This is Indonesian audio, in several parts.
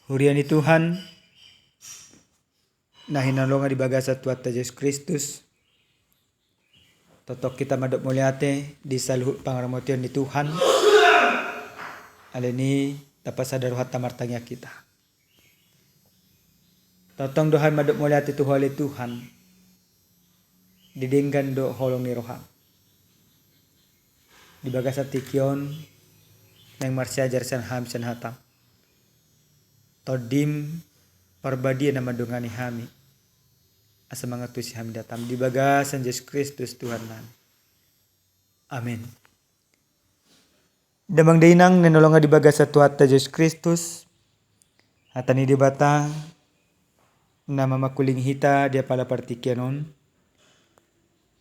Huriani Tuhan, na hinalonga di bagasa tuata Yesus Kristus. Totok kita madok muliate di saluhut pangramotion ni Tuhan. Aleni tapasadaru hatta martanya kita. Totong dohan madok muliate tuhole Tuhan. Didenggan do holong ni rohang. Di bagasa tikion nang marsiajar san ham san hatam. Todim parbadia na madungani hami. Asa mangatusi hami datam di bagasan Yesus Kristus Tuhan nan. Amin. Damang dainang nanolonga di bagasa tuata Yesus Kristus. Hatani di bata nama makuling hita dia pala partikianon.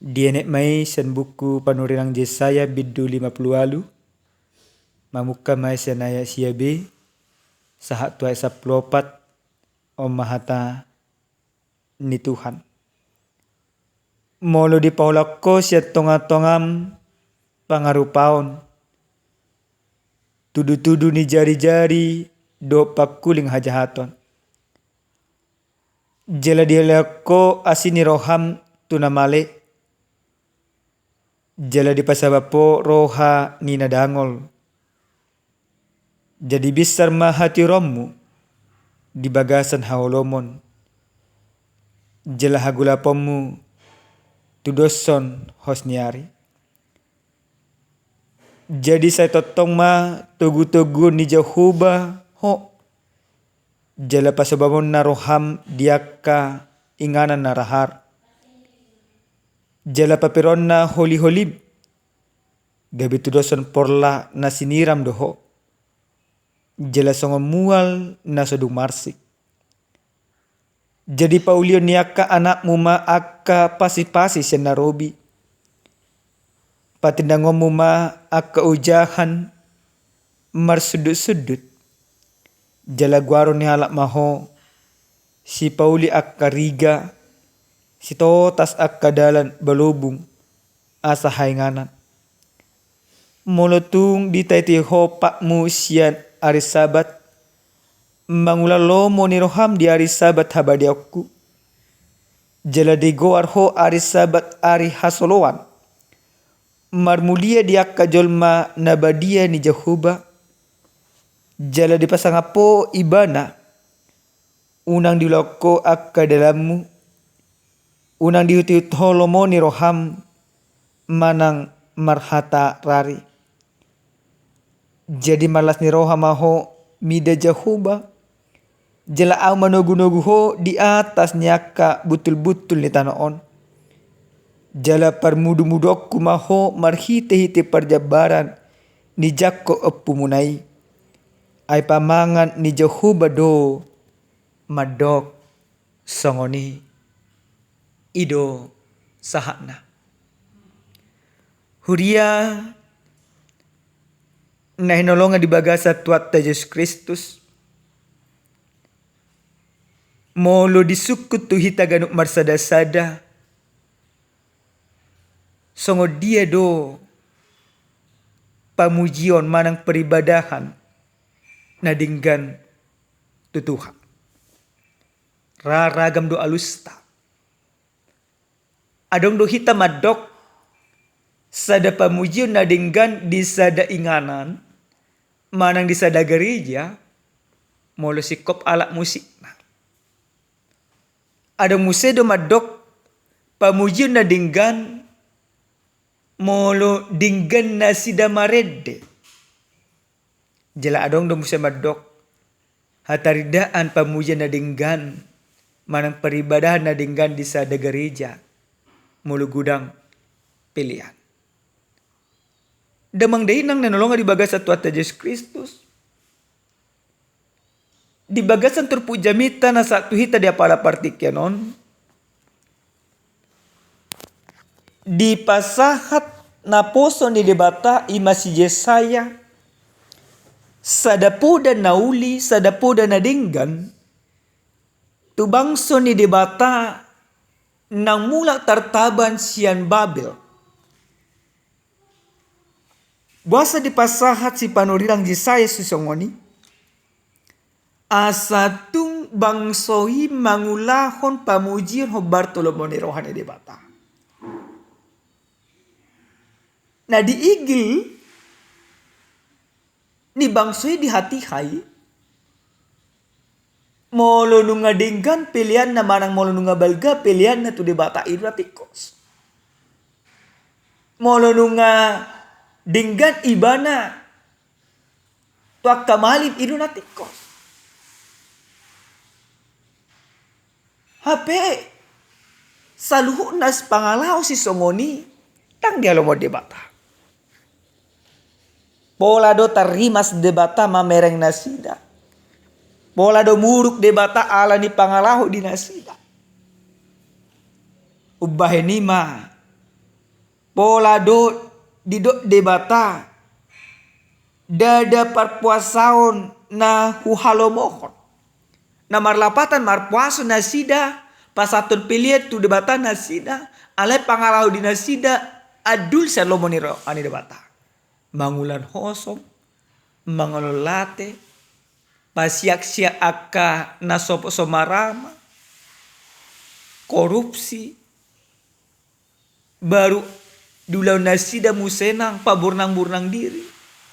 Dienek mai sen buku panurirang Yesaya biddu 50 mamuka mai senaya siabe sahat tua esa plopat om mahata ni Tuhan. Molo di paulako siya tonga-tongam pangarupaon. Tudu-tudu ni jari-jari do pakuling hajahaton. Jela dihelako asini roham tunamale. Jala di pasabapo roha ni nadangol. Jadi besar mahati rommu di bagasan haolomon. Jala hagulapomu tudoson hosniari. Jadi saya totong ma tugu-tugu ni Jehuba ho. Jala pasabamon na roham diaka inganan narahar. Jala papiron na holi-holim. Gabi tudoson porla na siniram doho. Jala songo mual na sodung marsik. Jadi paulio niaka anak muma akka pasi-pasi siya narobi. Patindangom muma akka ujahan marsudut-sudut. Jala guaro ni halak maho. Si pauli akka riga. Si totas akka dalan balubung asa hainganan. Molotung di taiti hopak mu sian ari sabat. Mangula lomo ni roham di ari sabat habadi aku. Jala di goar ho ari sabat ari hasoloan. Marmulia di akka jolma nabadia ni Jehuba. Jala di pasangapo ibana. Unang diloko akka dalammu. Unang diutiut holomo ni roham manang marhata rari. Jadi malas ni roham maho mida Jehuba. Jala au manogu-nogu ho di atas nyaka butul-butul ni tanaon. Jala parmudu-mudokku maho marhite-hite parjabaran ni jakko epumunai. Ay pamangan ni Jehuba do madok songoni. Ido sahana. Huria na hinolonga di bagasa tuata Yesus Kristus. Molo disukut tu hita ganuk marsada-sada. Songo dia do pamujion manang peribadahan na dinggan tutuhan. Raragam do alusta. Adong do hita madok sada pamujion na dinggan di sada inganan manang di sada gereja molo sikop alak musik na. Adong musedo madok pamujion na dinggan molo dinggan na sida marede. Jala adong do muse madok hataridaan pamujion na dinggan manang peribadahan na dinggan di sada gereja. Mulu gudang pilihan. Damang dainang nanolonga di bagasa tuata Yesus Kristus. Di bagasan terpujamita na satu hita dia pala partikyanon. Di pasahat na poso ni debata imasi Yesaya. Sadapu dan nauli, sadapu dan nadinggan. Tubangso ni debata nang mula tartaban sian Babel. Buasa di pasahat si panurirang Yesaya susongoni. Asatung bangsoi mangulahon pamujian ho Bartolomeo ni rohani debata. Nah di igil ni bangsoi di hati hai molo nunga dinggan pilihan na manang molo nunga balga pilihan na tu debata iru tikos. Molo nunga dinggan ibana tuak kamalin iru tikos. HP saluhu nas pangalau si songoni tang dia lomo debata. Pola do tarimas debata mamereng nasida. Pola do muruk debata ala ni pangalahu di nasida. Ubahenima. Pola do didok debata. Dada parpuasaon na huhalomohon. Na marlapatan marpuaso nasida. Pasatun piliet tu debata nasida. Alai pangalahu di nasida. Adul salomoniro ani debata. Mangulan hosong. Mangololate. Pasiak-siak aka nasopo somarama. Korupsi. Baru dulau nasida musenang paburnang-burnang diri.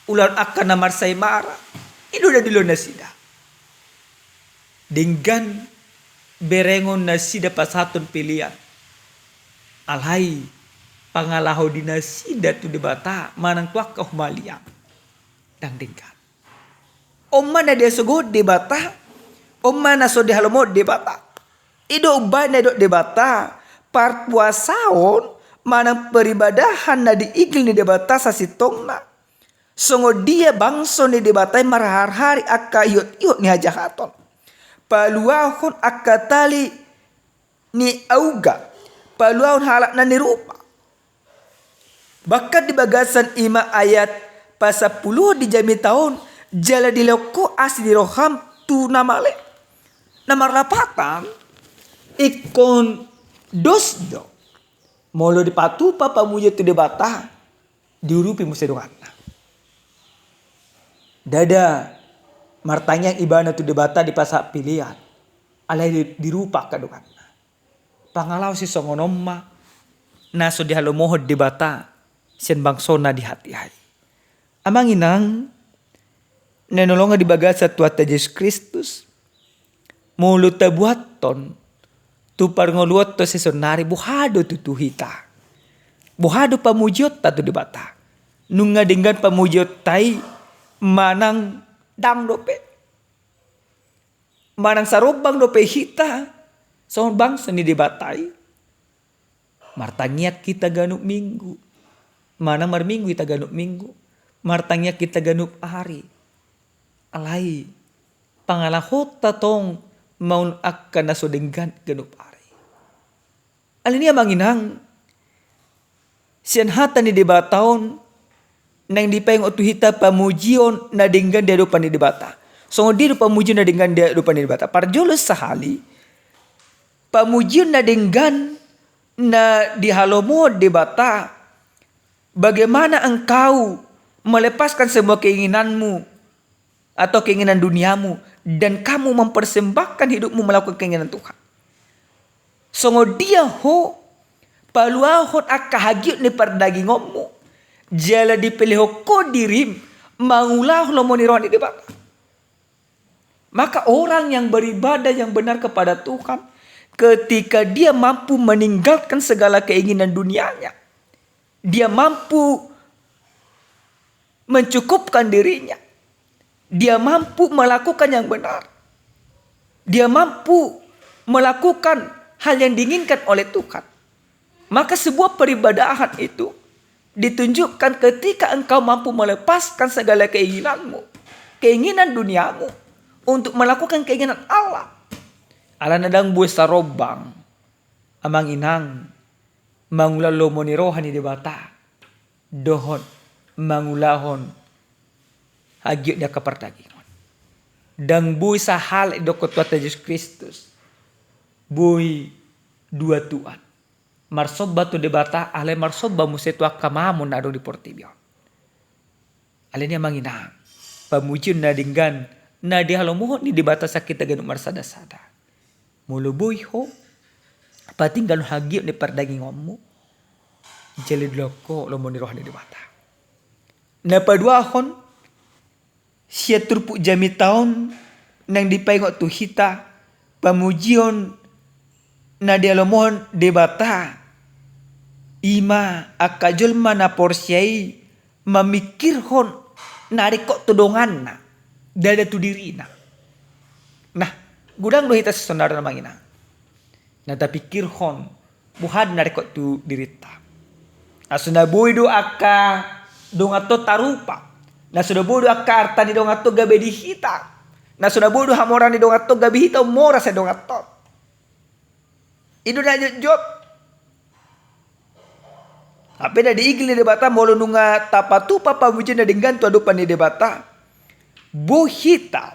Ular aka namar saimara. Itu udah dulau nasida. Dengan berengon nasida pasatun pilihan. Alhai pangalahu di nasida tu debata manang tuak kahumalian. Dang dengan. Oma na dia sego debata. Oma na so dihalomo debata. Ido ubah na do debata. Parpuasaon manang peribadahan na diigil ni debata sa sitong na. Songo dia bangso ni debata marahar-hari akka iyot-iyot ni hajahaton. Paluahon akka tali ni auga. Paluahon halak na nirupa. Bahkan di bagasan ima ayat pasapuluh di jami tahun. Jala diloko asli roham tu namale. Namar lapatan. Ikon dosdo. Molo dipatu papa muja tu debata. Diurupi musedonganna. Dada. Martanya ibana tu debata di pasak pilihan. Alai dirupa kadonganna. Pangalau si songonomma. Naso dihalomohod debata. Sen bangsona di hati hai. Amang inang. Nenolonga di bagasa tuata Yesus Kristus. Mulut tabuaton. Tupar ngoluot to sesonari buhado tutuhita. Buhado pamujiot tatu debata. Nunga dengan pamujiot tai. Manang dang dope. Manang sarobang dope hita. Sohon bangsa ni debatai. Martangiat kita ganuk minggu. Manang marminggu kita ganuk minggu. Martangiat kita ganuk hari. Alai pangalahot tatong maun akan naso denggan ganup ari. Alinia manginang sian hata ni debataon nang dipeng otuhita pamujion na denggan dia depan ni debata. So di pamujion na denggan dia depan ni debata. Parjolo sahali pamujion na denggan na dihalomo debata. Bagaimana engkau melepaskan semua keinginanmu atau keinginan duniamu dan kamu mempersembahkan hidupmu melakukan keinginan Tuhan. Songo dia ho paluahon akka hagiut ni pardagingommu. Jala dipilih ko dirim mangulah lo moniron di debat. Maka orang yang beribadah yang benar kepada Tuhan ketika dia mampu meninggalkan segala keinginan dunianya. Dia mampu mencukupkan dirinya. Dia mampu melakukan yang benar. Dia mampu melakukan hal yang diinginkan oleh Tuhan. Maka sebuah peribadahan itu ditunjukkan ketika engkau mampu melepaskan segala keinginanmu. Keinginan duniamu. Untuk melakukan keinginan Allah. Allah nadang bues sarobang. Amang inang. Mangulalo monirohan di debata. Dohon. Mangulahon. Hagiut dia keperdagingan. Dan bui sahal idokot tuata Yesus Kristus. Bui dua tuan. Marsoba tu debata ale marsoba musetua kamamun nado di portibio. Ale ni manginang. Pamujiun na dinggan na di halomohon ni di batas kita ganun marsada-sada. Muluboy ho, patinggal hagip ni perdagingan mo. Jalid loko lomo ni roh ni di bata. Napaduahon, siya turpu jami taon nang dipaingot tu hita, pamujion na di halomohon di bata. Ima akajol mana porsyai mamikirhon narikot tudongan na dada tu diri na. Nah, gudang do hita sesondara na mangina. Na tapikirhon buhad narikot tu dirita. Na sudah boy do aka dongato tarupa. Na sudah boy do aka arta ni dongato gabe di hita. Na sudah boy do hamoran ni dongato gabe hita mora sa dongato. Itu na job. Apa na diigil ni debata molo nunga tapatu papa wujud na dengganto adupan ni debata. Buhita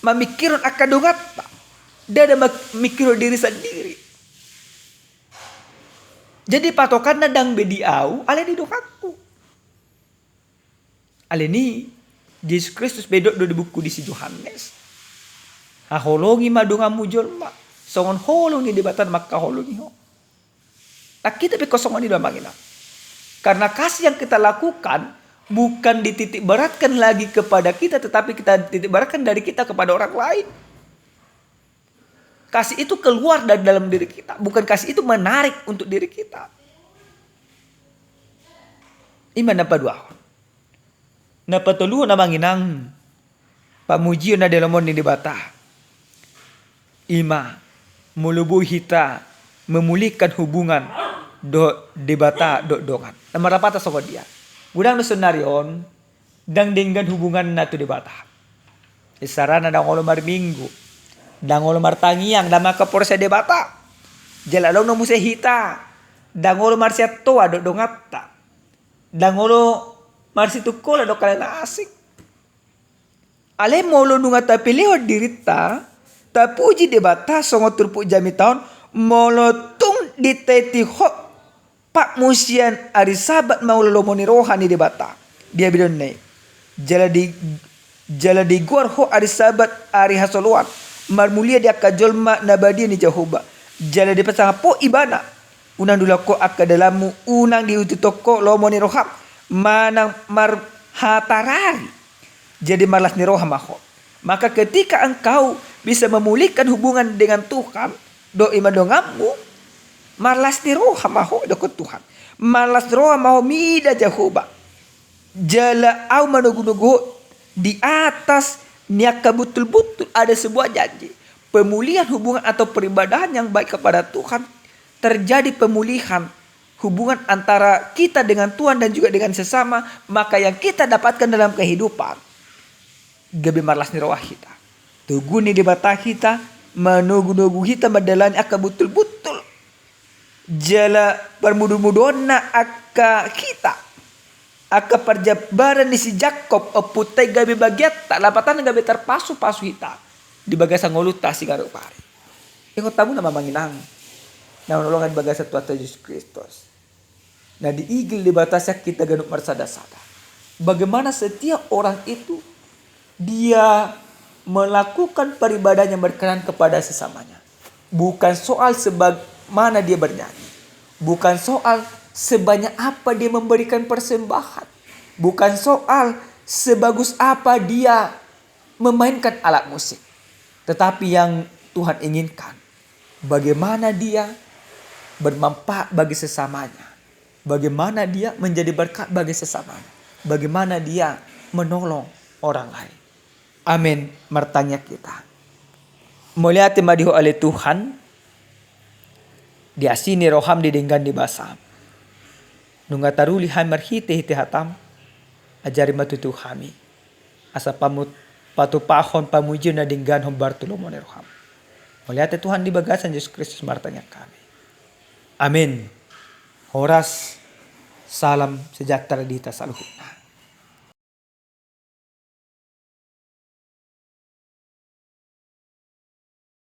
mamikiron akadongata. Dada mikiro diri sendiri. Jadi patokan na dang bediau ale di dokatku. Ale ni Yesus Kristus bedok do di buku di si Yohanes. Haholongi madunga mujol ma. Songon holongi debatan maka holongi ho. Nah, kita kosongan di dalam mangina. Karena kasih yang kita lakukan bukan dititik beratkan lagi kepada kita, tetapi kita titik beratkan dari kita kepada orang lain. Kasih itu keluar dari dalam diri kita, bukan kasih itu menarik untuk diri kita. Iman napa dua. Napa telu na manginang pamujian na dalamon ni dibata. Ima mulubuh hita memulihkan hubungan do debata do dongan. Nama rapata sobat dia. Gudang no senarion dang dengan hubungan na tu debata. Isarana dang olo mar minggu. Dang olo mar tangiang dama ka porsa debata. Jalalong no muse hita. Dang olo mar sia toa do dongatta. Dang olo mar situkola do kalena asik. Ale molo nunga tapileo dirita tapuji debata songo turpu jami taon molotung diteti hok pak musian ari sabat mau lomoni rohani debata. Dia bidon ne. Jala di guar ho ari sabat ari hasoluan. Mar mulia dia kajolma nabadi ni Jehovah. Jala di pasang po ibana. Unang dula ko akka dalamu unang diutu toko lomoni roham. Manang mar hatarari. Jadi malas ni roham ho. Maka ketika engkau bisa memulihkan hubungan dengan Tuhan, do iman dongamu, malas ni roham ho do Tuhan. Malas roham ho mida Jehovah. Jala au manugu-nugu di atas niaka betul-betul ada sebuah janji. Pemulihan hubungan atau peribadahan yang baik kepada Tuhan. Terjadi pemulihan hubungan antara kita dengan Tuhan dan juga dengan sesama. Maka yang kita dapatkan dalam kehidupan. Gabi malas ni roh kita. Tuguni di bata kita. Menugu-nugu kita madalani aka betul-betul. Jala bermudu-mudona aka kita. Aka perjabaran di si Jakob oputai gabi bagiat tak lapatan gabi terpasu-pasu hita di bagasa ngoluta si garuk pare. Ingot tamu nama manginang. Na nolongan bagasa Tuhan Yesus Kristus. Nah diigil di batasnya kita ganuk marsada-sada. Bagaimana setiap orang itu dia melakukan peribadah yang berkenan kepada sesamanya. Bukan soal sebagaimana dia bernyanyi. Bukan soal sebanyak apa dia memberikan persembahan. Bukan soal sebagus apa dia memainkan alat musik. Tetapi yang Tuhan inginkan. Bagaimana dia bermanfaat bagi sesamanya. Bagaimana dia menjadi berkat bagi sesamanya. Bagaimana dia menolong orang lain. Amin. Martanya kita. Mulia madiho oleh Tuhan. Di asini roham didenggan di basam. Nunga taruli han marhite hite hatam. Ajari matutu kami. Asa pamut patupahon pamuji na dinggan hom Bartolomeo ni roham. Mulia Tuhan di bagasan Yesus Kristus martanya kami. Amin. Horas salam sejahtera di atas aluhutna.